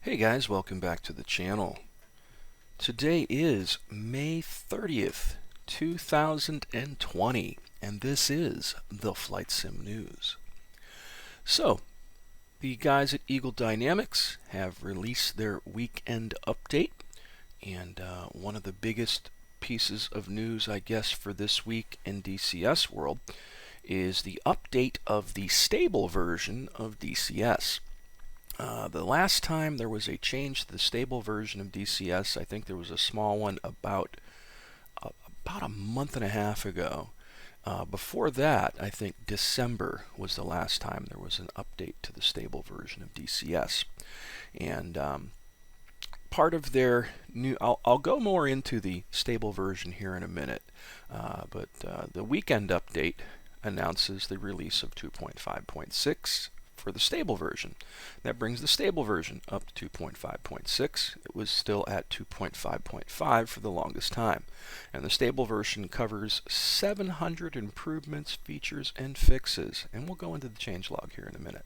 Hey guys, welcome back to the channel. Today is May 30th, 2020, and this is the Flight Sim News. So, the guys at Eagle Dynamics have released their weekend update, and one of the biggest pieces of news, I guess, for this week in DCS world is the update of the stable version of DCS. The last time there was a change to the stable version of DCS, I think there was a small one about a month and a half ago. Before that, I think December was the last time there was an update to the stable version of DCS. And part of their new, I'll go more into the stable version here in a minute, but the weekend update announces the release of 2.5.6 for the stable version. That brings the stable version up to 2.5.6. It was still at 2.5.5 for the longest time. And the stable version covers 700 improvements, features, and fixes. And we'll go into the changelog here in a minute.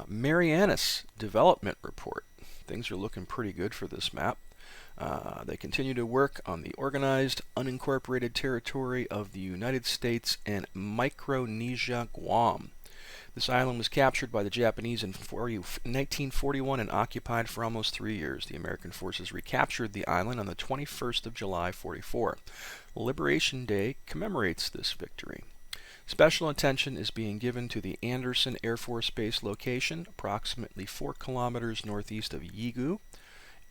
Marianas development report. Things are looking pretty good for this map. They continue to work on the organized, unincorporated territory of the United States and Micronesia, Guam. This island was captured by the Japanese in 1941 and occupied for almost 3 years. The American forces recaptured the island on the 21st of July, 44. Liberation Day commemorates this victory. Special attention is being given to the Andersen Air Force Base location, approximately 4 kilometers northeast of Yigu.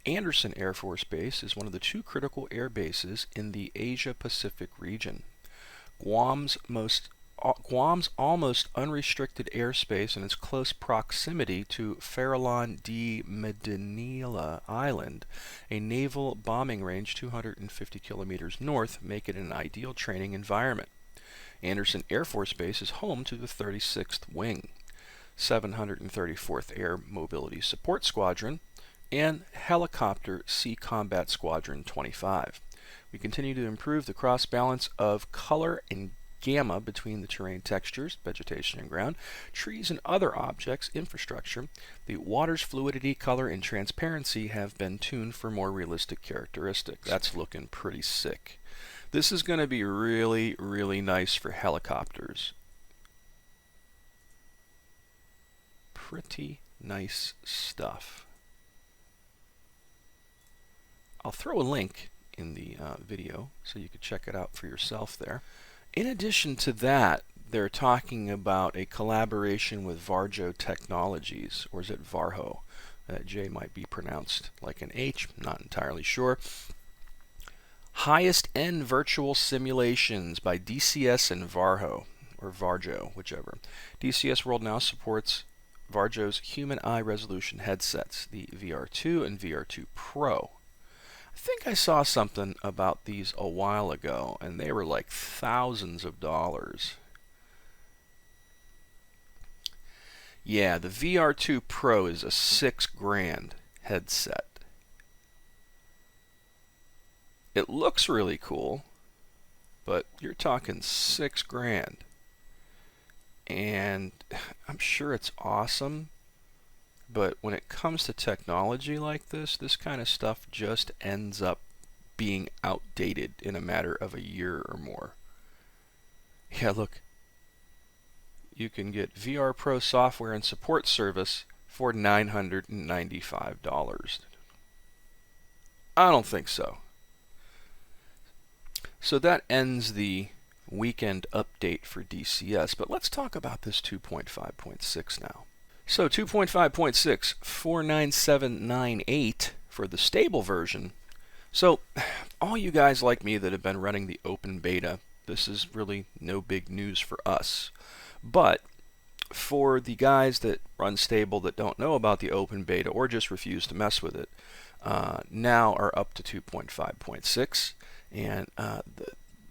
Andersen Air Force Base is one of the 2 critical air bases in the Asia-Pacific region. Guam's almost unrestricted airspace and its close proximity to Farallon de Medinilla Island, a naval bombing range 250 kilometers north, make it an ideal training environment. Andersen Air Force Base is home to the 36th Wing, 734th Air Mobility Support Squadron, and Helicopter Sea Combat Squadron 25. We continue to improve the cross-balance of color and gamma between the terrain textures, vegetation and ground, trees and other objects, infrastructure. The water's fluidity, color, and transparency have been tuned for more realistic characteristics. That's looking pretty sick. This is going to be really, really nice for helicopters. Pretty nice stuff. I'll throw a link in the video so you can check it out for yourself there. In addition to that, they're talking about a collaboration with Varjo Technologies, or is it Varjo? That J might be pronounced like an H, not entirely sure. Highest End Virtual Simulations by DCS and Varjo, or Varjo, whichever. DCS World now supports Varjo's human eye resolution headsets, the VR2 and VR2 Pro. I think I saw something about these a while ago, and they were like thousands of dollars. Yeah, the VR2 Pro is a $6,000 headset. It looks really cool, but you're talking $6,000. And I'm sure it's awesome. But when it comes to technology like this kind of stuff just ends up being outdated in a matter of a year or more. Yeah, look. You can get VR Pro software and support service for $995. I don't think so. So that ends the weekend update for DCS, but let's talk about this 2.5.6 now. So 2.5.6, 49798 for the stable version. So all you guys like me that have been running the open beta, this is really no big news for us. But for the guys that run stable that don't know about the open beta or just refuse to mess with it, now are up to 2.5.6. And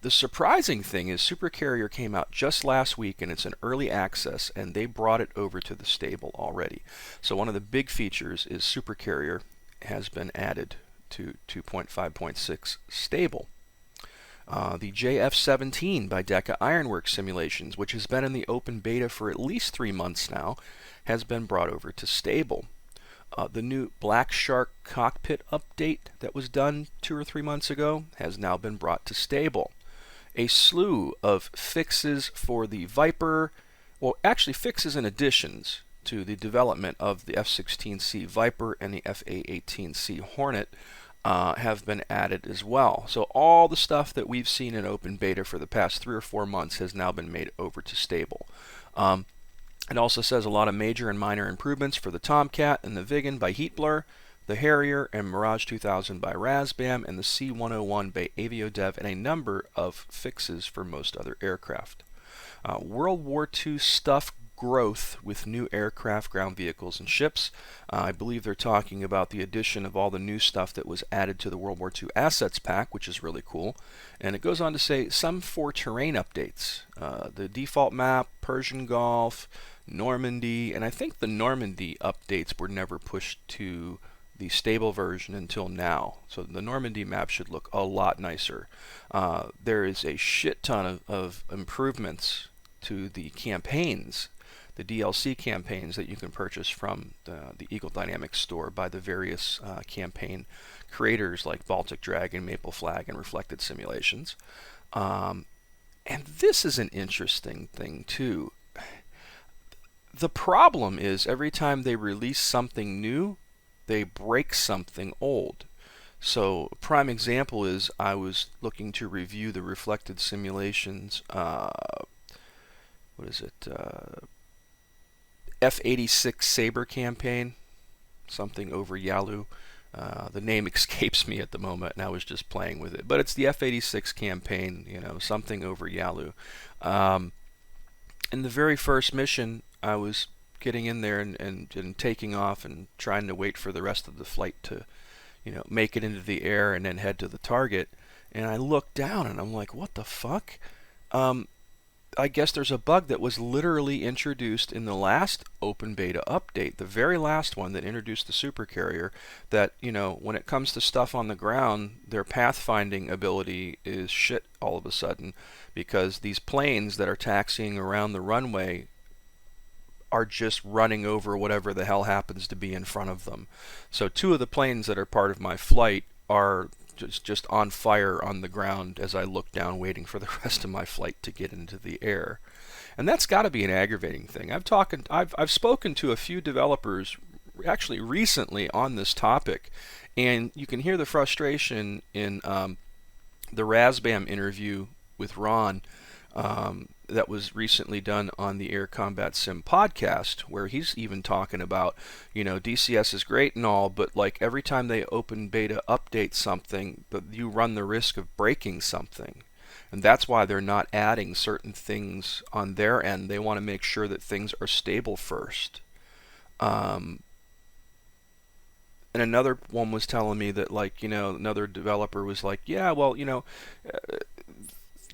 the surprising thing is Supercarrier came out just last week, and it's in early access, and they brought it over to the stable already. So one of the big features is Supercarrier has been added to 2.5.6 stable. The JF-17 by Deca Ironworks Simulations, which has been in the open beta for at least 3 months now, has been brought over to stable. The new Black Shark cockpit update that was done 2 or 3 months ago has now been brought to stable. A slew of fixes for the Viper, well, actually fixes and additions to the development of the F-16C Viper and the F-A-18C Hornet have been added as well. So all the stuff that we've seen in open beta for the past 3 or 4 months has now been made over to stable. It also says a lot of major and minor improvements for the Tomcat and the Viggen by Heatblur, the Harrier and Mirage 2000 by Razbam, and the C-101 by AvioDev, and a number of fixes for most other aircraft. World War II stuff growth with new aircraft, ground vehicles, and ships. I believe they're talking about the addition of all the new stuff that was added to the World War II Assets Pack, which is really cool. And it goes on to say some for terrain updates. The default map, Persian Gulf, Normandy, and I think the Normandy updates were never pushed to the stable version until now. So the Normandy map should look a lot nicer. There is a shit ton of improvements to the campaigns, the DLC campaigns that you can purchase from the Eagle Dynamics store by the various campaign creators like Baltic Dragon, Maple Flag, and Reflected Simulations. And this is an interesting thing too. The problem is every time they release something new, they break something old. So a prime example is I was looking to review the Reflected Simulations, F-86 Sabre campaign, something over Yalu. The name escapes me at the moment, and I was just playing with it. But it's the F-86 campaign, something over Yalu. In the very first mission, I was getting in there and taking off and trying to wait for the rest of the flight to, make it into the air and then head to the target. And I looked down and I'm like, what the fuck? I guess there's a bug that was literally introduced in the last open beta update, the very last one that introduced the supercarrier, that, when it comes to stuff on the ground, their pathfinding ability is shit all of a sudden, because these planes that are taxiing around the runway are just running over whatever the hell happens to be in front of them. So 2 of the planes that are part of my flight are just on fire on the ground as I look down waiting for the rest of my flight to get into the air. And that's got to be an aggravating thing. I've spoken to a few developers actually recently on this topic, and you can hear the frustration in the Razbam interview with Ron that was recently done on the Air Combat Sim podcast, where he's even talking about, DCS is great and all, but like every time they open beta update something, you run the risk of breaking something. And that's why they're not adding certain things on their end. They want to make sure that things are stable first. And another one was telling me that, another developer was like, yeah, well,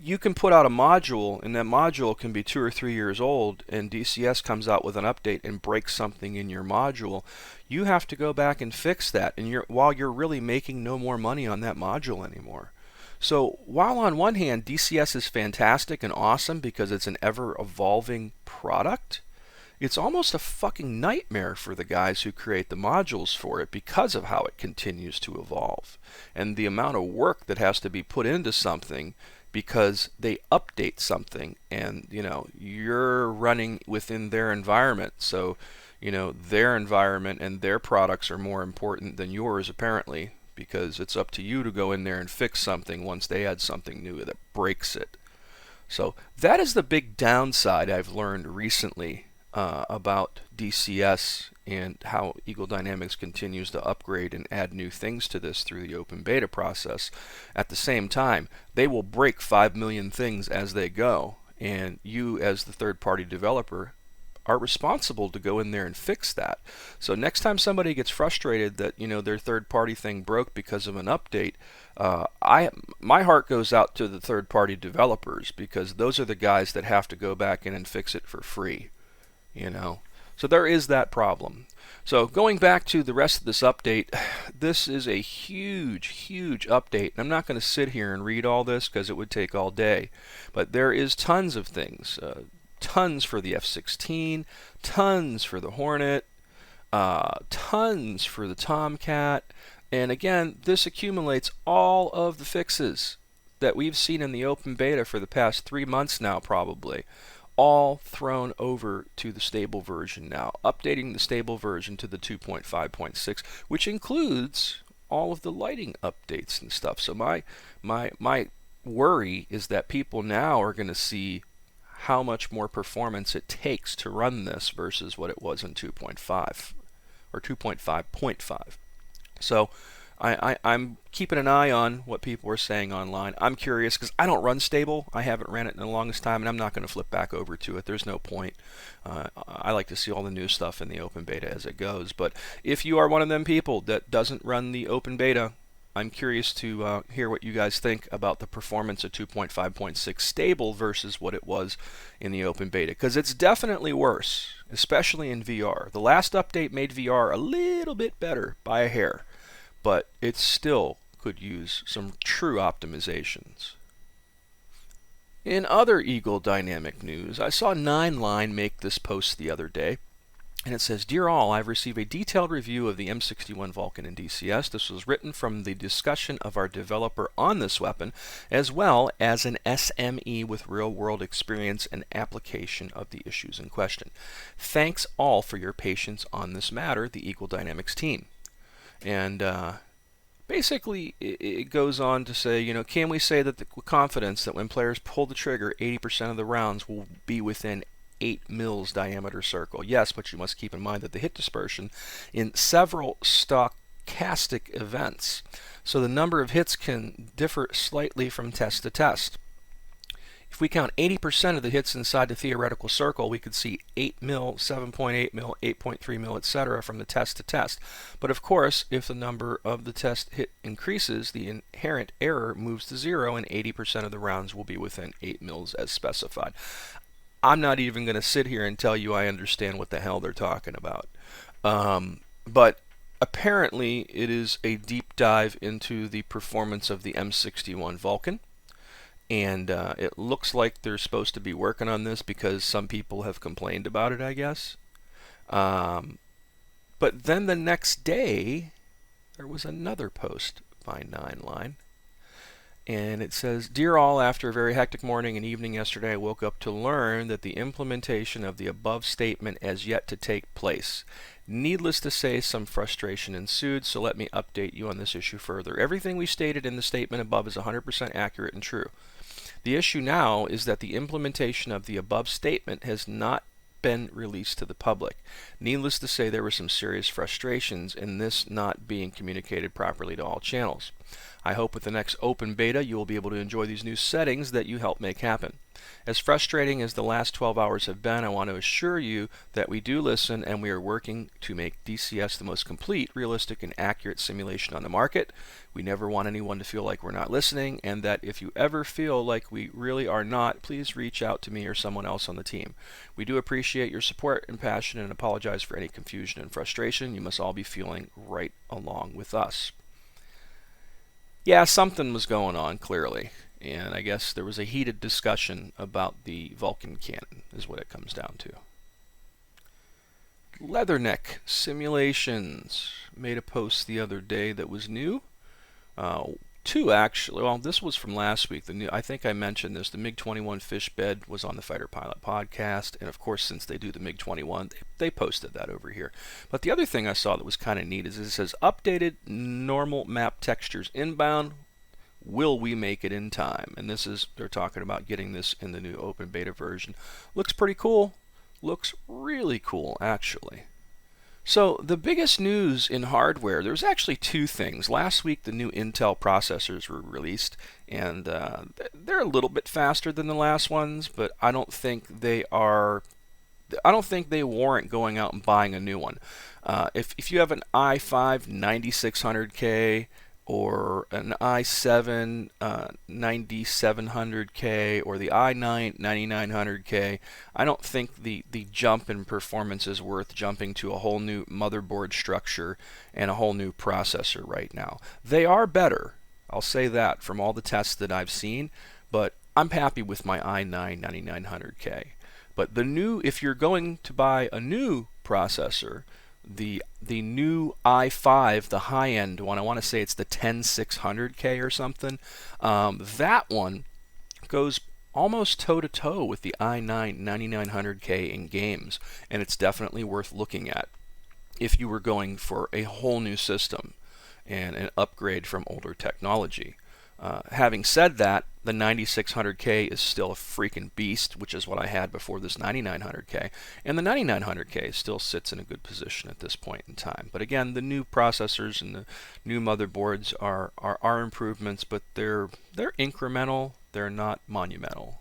you can put out a module, and that module can be 2 or 3 years old, and DCS comes out with an update and breaks something in your module. You have to go back and fix that, and while you're really making no more money on that module anymore. So while on one hand DCS is fantastic and awesome because it's an ever-evolving product, it's almost a fucking nightmare for the guys who create the modules for it because of how it continues to evolve and the amount of work that has to be put into something because they update something, and you're running within their environment, so their environment and their products are more important than yours apparently, because it's up to you to go in there and fix something once they add something new that breaks it. So that is the big downside I've learned recently about DCS and how Eagle Dynamics continues to upgrade and add new things to this through the open beta process. At the same time, they will break 5 million things as they go, and you as the third-party developer are responsible to go in there and fix that. So next time somebody gets frustrated that their third-party thing broke because of an update, my heart goes out to the third-party developers, because those are the guys that have to go back in and fix it for free. So there is that problem. So going back to the rest of this update, this is a huge update. I'm not going to sit here and read all this because it would take all day. But there is tons of things. Tons for the F-16, tons for the Hornet, tons for the Tomcat. And again, this accumulates all of the fixes that we've seen in the open beta for the past 3 months now, probably, all thrown over to the stable version now, updating the stable version to the 2.5.6, which includes all of the lighting updates and stuff. So my worry is that people now are going to see how much more performance it takes to run this versus what it was in 2.5 or 2.5.5. So I'm keeping an eye on what people are saying online. I'm curious because I don't run stable. I haven't ran it in the longest time, and I'm not going to flip back over to it. There's no point. I like to see all the new stuff in the open beta as it goes. But if you are one of them people that doesn't run the open beta, I'm curious to hear what you guys think about the performance of 2.5.6 stable versus what it was in the open beta, because it's definitely worse, especially in VR. The last update made VR a little bit better by a hair, but it still could use some true optimizations. In other Eagle Dynamic news, I saw Nineline make this post the other day. And it says, "Dear all, I've received a detailed review of the M61 Vulcan in DCS. This was written from the discussion of our developer on this weapon, as well as an SME with real-world experience and application of the issues in question. Thanks all for your patience on this matter, the Eagle Dynamics team." And basically, it goes on to say, you know, can we say that with confidence that when players pull the trigger, 80% of the rounds will be within 8 mils diameter circle? Yes, but you must keep in mind that the hit dispersion in several stochastic events, so the number of hits can differ slightly from test to test. If we count 80% of the hits inside the theoretical circle, we could see 8 mil, 7.8 mil, 8.3 mil, etc. from the test to test. But of course, if the number of the test hit increases, the inherent error moves to 0 and 80% of the rounds will be within 8 mils as specified. I'm not even going to sit here and tell you I understand what the hell they're talking about. But apparently it is a deep dive into the performance of the M61 Vulcan. And it looks like they're supposed to be working on this because some people have complained about it, I guess. But then the next day, there was another post by Nineline. And it says, "Dear all, after a very hectic morning and evening yesterday, I woke up to learn that the implementation of the above statement has yet to take place. Needless to say, some frustration ensued, so let me update you on this issue further. Everything we stated in the statement above is 100% accurate and true. The issue now is that the implementation of the above statement has not been released to the public. Needless to say, there were some serious frustrations in this not being communicated properly to all channels. I hope with the next open beta you will be able to enjoy these new settings that you helped make happen. As frustrating as the last 12 hours have been, I want to assure you that we do listen and we are working to make DCS the most complete, realistic, and accurate simulation on the market. We never want anyone to feel like we're not listening, and that if you ever feel like we really are not, please reach out to me or someone else on the team. We do appreciate your support and passion and apologize for any confusion and frustration. You must all be feeling right along with us." Yeah, something was going on, clearly. And I guess there was a heated discussion about the Vulcan cannon, is what it comes down to. Leatherneck Simulations made a post the other day that was new. Two, actually. Well, this was from last week. I think I mentioned this. The MiG-21 fish bed was on the Fighter Pilot podcast. And, of course, since they do the MiG-21, they posted that over here. But the other thing I saw that was kind of neat is it says, "Updated normal map textures inbound. Will we make it in time?" And this is, they're talking about getting this in the new open beta version. Looks pretty cool. Looks really cool, actually. So the biggest news in hardware, there's actually two things. Last week the new Intel processors were released, and they're a little bit faster than the last ones, but I don't think they warrant going out and buying a new one. If you have an i5 9600K or an i7 9700K or the i9 9900K, I don't think the jump in performance is worth jumping to a whole new motherboard structure and a whole new processor right now. They are better, I'll say that, from all the tests that I've seen, but I'm happy with my i9 9900K. But if you're going to buy a new processor, the new i5, the high-end one, I want to say it's the 10600K or something. That one goes almost toe-to-toe with the i9 9900K in games, and it's definitely worth looking at if you were going for a whole new system and an upgrade from older technology. Having said that, the 9600K is still a freaking beast, which is what I had before this 9900K, and the 9900K still sits in a good position at this point in time. But again, the new processors and the new motherboards are improvements, but they're incremental, they're not monumental.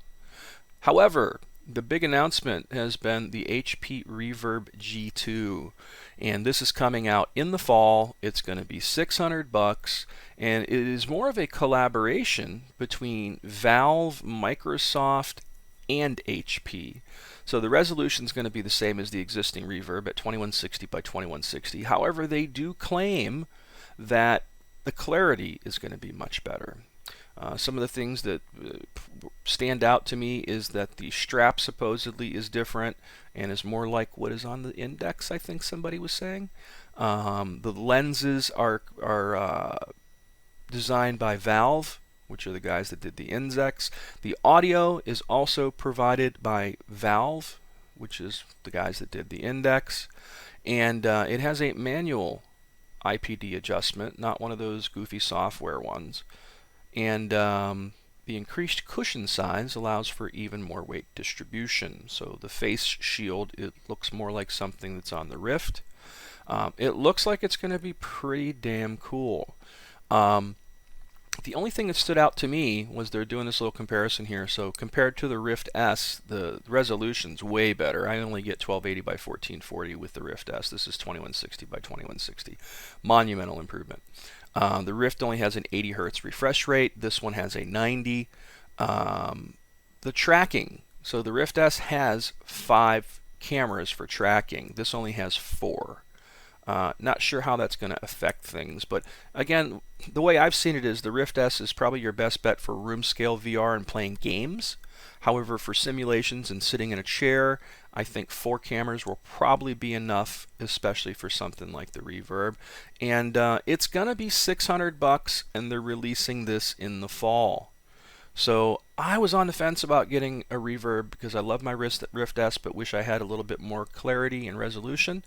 However, the big announcement has been the HP Reverb G2, and this is coming out in the fall. It's going to be $600, and it is more of a collaboration between Valve, Microsoft, and HP. So the resolution is going to be the same as the existing Reverb at 2160 by 2160. However, they do claim that the clarity is going to be much better. Some of the things that stand out to me is that the strap supposedly is different and is more like what is on the Index, I think somebody was saying. The lenses are designed by Valve, which are the guys that did the Index. The audio is also provided by Valve, which is the guys that did the Index. And it has a manual IPD adjustment, not one of those goofy software ones. And the increased cushion size allows for even more weight distribution. So the face shield, it looks more like something that's on the Rift. It looks like it's going to be pretty damn cool. The only thing that stood out to me was they're doing this little comparison here. So compared to the Rift S, the resolution's way better. I only get 1280 by 1440 with the Rift S. This is 2160 by 2160. Monumental improvement. The Rift only has an 80 Hz refresh rate. This one has a 90. The tracking. So the Rift S has 5 cameras for tracking. This only has 4. Not sure how that's going to affect things, but again, the way I've seen it is the Rift S is probably your best bet for room scale VR and playing games. However, for simulations and sitting in a chair, I think 4 cameras will probably be enough, especially for something like the Reverb. And it's going to be $600, and they're releasing this in the fall. So I was on the fence about getting a Reverb because I love my Rift S, but wish I had a little bit more clarity and resolution.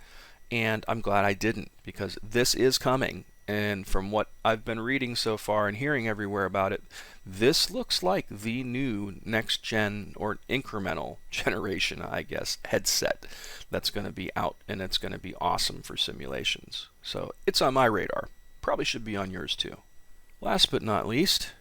And I'm glad I didn't, because this is coming. And from what I've been reading so far and hearing everywhere about it, this looks like the new next gen or incremental generation, I guess, headset that's going to be out, and it's going to be awesome for simulations. So it's on my radar. Probably should be on yours too. Last but not least,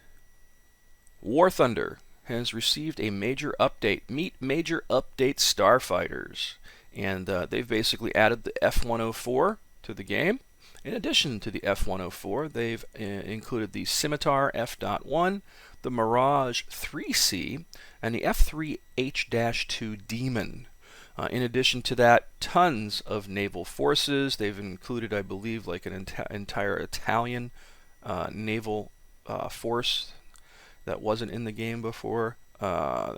WarThunder has received a major update. Meet Major Update Starfighters. And they've basically added the F-104 to the game. In addition to the F-104, they've included the Scimitar F.1, the Mirage 3C, and the F-3H-2 Demon. In addition to that, tons of naval forces. They've included, I believe, like an entire Italian naval force that wasn't in the game before. They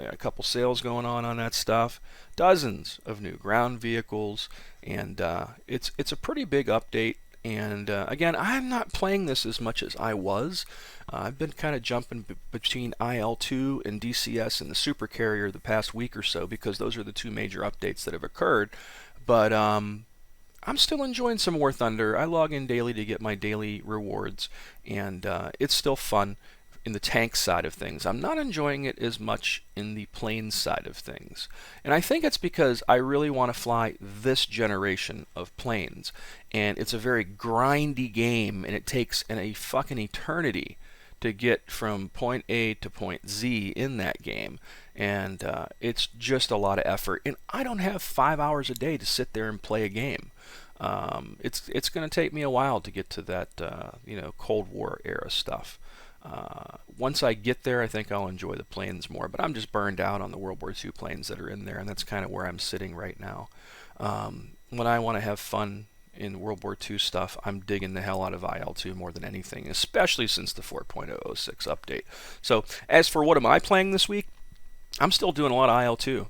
got a couple sales going on that stuff. Dozens of new ground vehicles, and it's a pretty big update. And again, I'm not playing this as much as I was. I've been kind of jumping between IL-2 and DCS and the Super Carrier the past week or so, because those are the 2 major updates that have occurred. But I'm still enjoying some WarThunder. I log in daily to get my daily rewards, and it's still fun in the tank side of things. I'm not enjoying it as much in the planes side of things. And I think it's because I really want to fly this generation of planes. And it's a very grindy game, and it takes a fucking eternity to get from point A to point Z in that game. And it's just a lot of effort. And I don't have 5 hours a day to sit there and play a game. It's going to take me a while to get to that Cold War era stuff. Once I get there, I think I'll enjoy the planes more, but I'm just burned out on the World War II planes that are in there, and that's kind of where I'm sitting right now. When I want to have fun in World War II stuff, I'm digging the hell out of IL-2 more than anything, especially since the 4.006 update. So as for what am I playing this week, I'm still doing a lot of IL-2.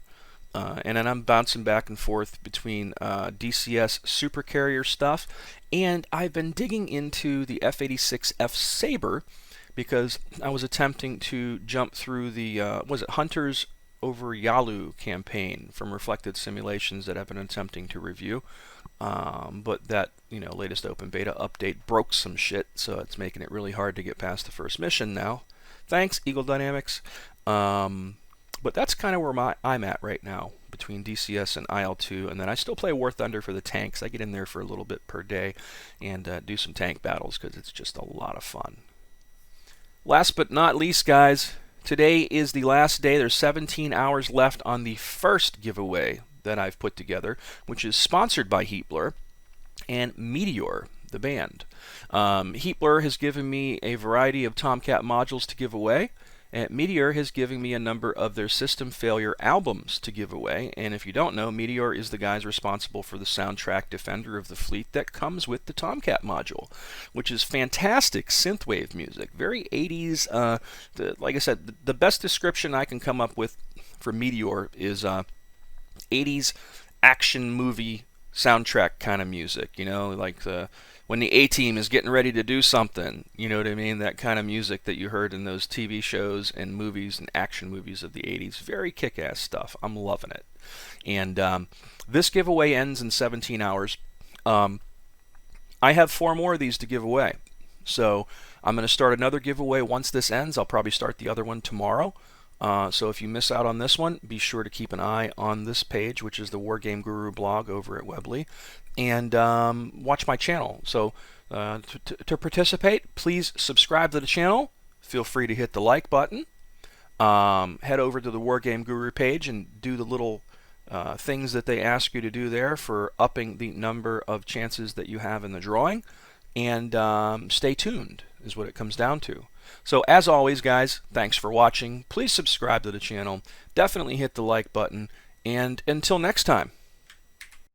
And then I'm bouncing back and forth between DCS supercarrier stuff, and I've been digging into the F-86F Sabre because I was attempting to jump through the was it Hunters over Yalu campaign from Reflected Simulations that I've been attempting to review. But that latest open beta update broke some shit, so it's making it really hard to get past the first mission now. Thanks, Eagle Dynamics. But that's kind of where I'm at right now, between DCS and IL-2, and then I still play WarThunder for the tanks. I get in there for a little bit per day and do some tank battles because it's just a lot of fun. Last but not least, guys, today is the last day. There's 17 hours left on the first giveaway that I've put together, which is sponsored by Heatblur and Meteor, the band. Heatblur has given me a variety of Tomcat modules to give away, and Meteor has given me a number of their System Failure albums to give away. And if you don't know, Meteor is the guys responsible for the soundtrack Defender of the Fleet that comes with the Tomcat module, which is fantastic synthwave music, very 80s. Like I said, the best description I can come up with for Meteor is 80s action movie soundtrack kind of music, like when the A-Team is getting ready to do something, you know what I mean? That kind of music that you heard in those TV shows and movies and action movies of the 80s. Very kick-ass stuff. I'm loving it. And this giveaway ends in 17 hours. I have 4 more of these to give away. So I'm going to start another giveaway once this ends. I'll probably start the other one tomorrow. So if you miss out on this one, be sure to keep an eye on this page, which is the WarGameGuru blog over at Weebly, and watch my channel. So to participate, please subscribe to the channel. Feel free to hit the like button. Head over to the WarGameGuru page and do the little things that they ask you to do there for upping the number of chances that you have in the drawing. And stay tuned is what it comes down to. So as always, guys, thanks for watching. Please subscribe to the channel. Definitely hit the like button. And until next time.